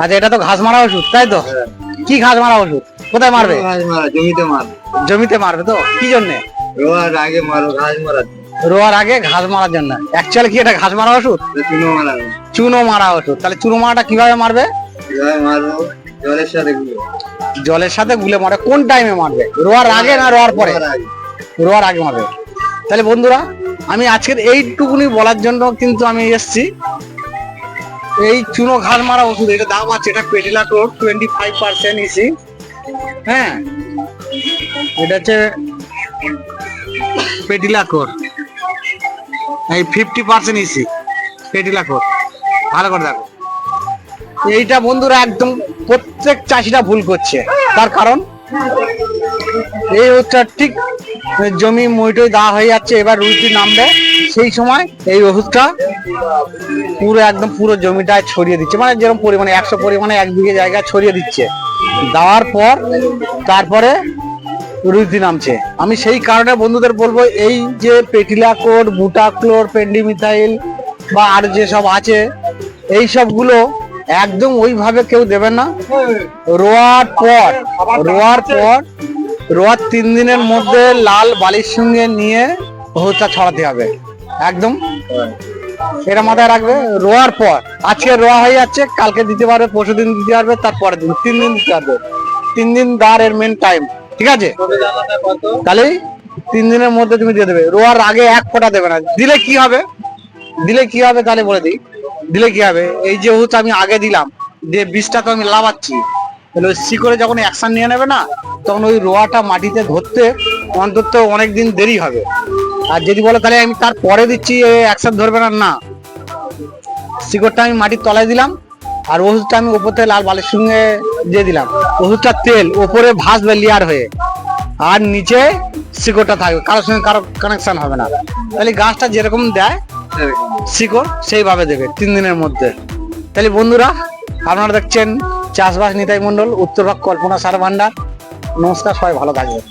আচ্ছা, এটা তো ঘাস মারা ওষুধ, তাই তো? কি ঘাস মারা ওষুধ? কোথায় মারবে? জমিতে মারবে। জমিতে মারবে তো? কি জন্যে? রোয়ার আগে মারো, ঘাস মারার জন্য। রোয়ার আগে ঘাস মারার জন্য। অ্যাকচুয়ালি কি এটা ঘাস মারা ওষুধ? চুনো মারা। চুনো মারা ওষুধ। তাহলে চুনো মারাটা কিভাবে মারবে? কিভাবে মারবো? জলের সাথে গুলে। জলের সাথে গুলে মারবে। কোন টাইমে মারবে? রোয়ার আগে না রোয়ার পরে? রোয়ার আগে। রোয়ার আগে মারবে। তাহলে বন্ধুরা, আমি আজকের এইটুকুনি বলার জন্য কিন্তু আমি এসেছি। এই চুনো ঘাস মারা ওষুধ, এটা দাম আছে, এটা পেডিলাক্লোর 25% ইসি। হ্যাঁ, এটা হচ্ছে পেডিলাক্লোর, এই 50% ইসি পেডিলাক্লোর। ভালো করে দেখো। এইটা বন্ধুরা একদম প্রত্যেক চাষিরা ভুল করছে। তার কারণ এই ওষুধটা ঠিক জমি মইটই দেওয়া হয়ে যাচ্ছে, এবার রুইটি নামবে, সেই সময় এই ওষুধটা পুরো একদম পুরো জমিটায় ছড়িয়ে দিচ্ছে। মানে যেরকম পরিমাণে 100 পরিমাণে 1 বিঘে জায়গায় ছড়িয়ে দিচ্ছে। দেওয়ার পর তারপরে রুইটি নামছে। আমি সেই কারণে বন্ধুদের বলবো, এই যে পেটিলাক্লোর, বুটাক্লোর, পেন্ডিমিথাইল বা আর যেসব আছে, এই সবগুলো একদম ওইভাবে কেউ দেবেন না। রোয়ার পর 3 দিনের মধ্যে লাল বালির সঙ্গে নিয়ে ওষুধটা ছড়াতে হবে একদম। এটা মাথায় রাখবে। রোয়ার পর, আজকে রোয়া হয়ে যাচ্ছে, কালকে দিতে পারবে, পরশু দিন দিতে পারবে, তারপরের দিন 3 দিন দিতে পারবে। 3 দিন দাঁড় এর মেন টাইম, ঠিক আছে? তাহলে 3 দিনের মধ্যে তুমি দিয়ে দেবে। রোয়ার আগে 1 ফোঁটা দেবে না। দিলে কি হবে? তাহলে বলে দিই, দিলে কি হবে? এই যে ওষুধ আমি আগে দিলাম, দিয়ে বীজটা তো আমি লাভাচ্ছি, তাহলে ওই শিকড়ে যখন অ্যাকশন নিয়ে নেবে না, তখন ওই রোয়াটা মাটিতে ধরতে অন্তত অনেক দিন দেরি হবে। আর যদি বলে তাহলে আমি তার পরে দিচ্ছি, অ্যাকশন ধরবে না, না, শিকড়টা আমি মাটির তলায় দিলাম, আর ওষুধটা আমি উপর থেকে লাল বালির সঙ্গে দিয়ে দিলাম। ওষুধটা তেল ওপরে ভাসবে লেয়ার হয়ে, আর নিচে শিকড়টা থাকবে, কারোর সঙ্গে কারো কানেকশন হবে না। তাহলে গাছটা যেরকম দেয় শিকড় সেইভাবে দেবে 3 দিনের মধ্যে। তাহলে বন্ধুরা, আপনারা দেখছেন চাষবাস নিতাই মন্ডল, উত্তরভাগ কল্পনা সার ভান্ডার। নমস্কার, সবাই ভালো থাকবেন।